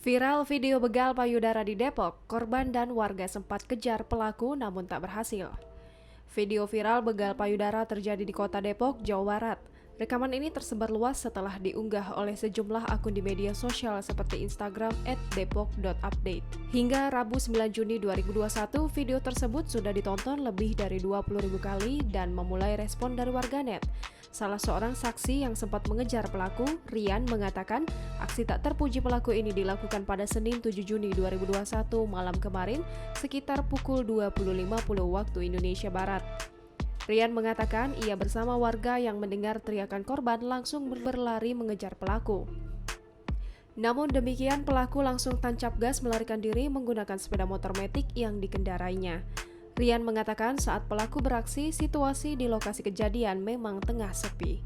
Viral video begal payudara di Depok, korban dan warga sempat kejar pelaku namun tak berhasil. Video viral begal payudara terjadi di kota Depok, Jawa Barat. Rekaman ini tersebar luas setelah diunggah oleh sejumlah akun di media sosial seperti Instagram @depok.update. Hingga Rabu 9 Juni 2021, video tersebut sudah ditonton lebih dari 20.000 kali dan memulai respon dari warganet. Salah seorang saksi yang sempat mengejar pelaku, Rian, mengatakan aksi tak terpuji pelaku ini dilakukan pada Senin 7 Juni 2021 malam kemarin sekitar pukul 20.50 waktu Indonesia Barat. Rian mengatakan ia bersama warga yang mendengar teriakan korban langsung berlari mengejar pelaku. Namun demikian, pelaku langsung tancap gas melarikan diri menggunakan sepeda motor metik yang dikendarainya. Rian mengatakan saat pelaku beraksi, situasi di lokasi kejadian memang tengah sepi.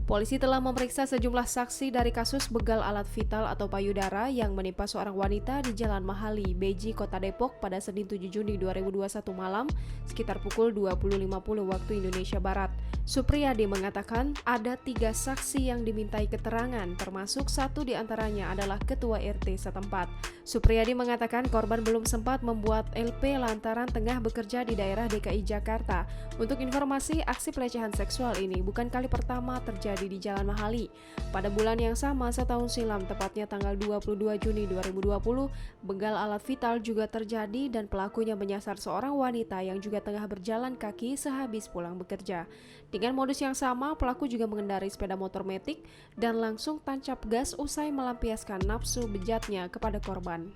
Polisi telah memeriksa sejumlah saksi dari kasus begal alat vital atau payudara yang menimpa seorang wanita di Jalan Mahali, Beji, Kota Depok pada Senin 7 Juni 2021 malam sekitar pukul 20.50 waktu Indonesia Barat. Supriyadi mengatakan ada 3 saksi yang dimintai keterangan, termasuk satu di antaranya adalah Ketua RT setempat. Supriyadi mengatakan korban belum sempat membuat LP lantaran tengah bekerja di daerah DKI Jakarta. Untuk informasi, aksi pelecehan seksual ini bukan kali pertama terjadi di Jalan Mahali. Pada bulan yang sama setahun silam, tepatnya tanggal 22 Juni 2020, begal alat vital juga terjadi dan pelakunya menyasar seorang wanita yang juga tengah berjalan kaki sehabis pulang bekerja. Dengan modus yang sama, pelaku juga mengendarai sepeda motor metik dan langsung tancap gas usai melampiaskan nafsu bejatnya kepada korban.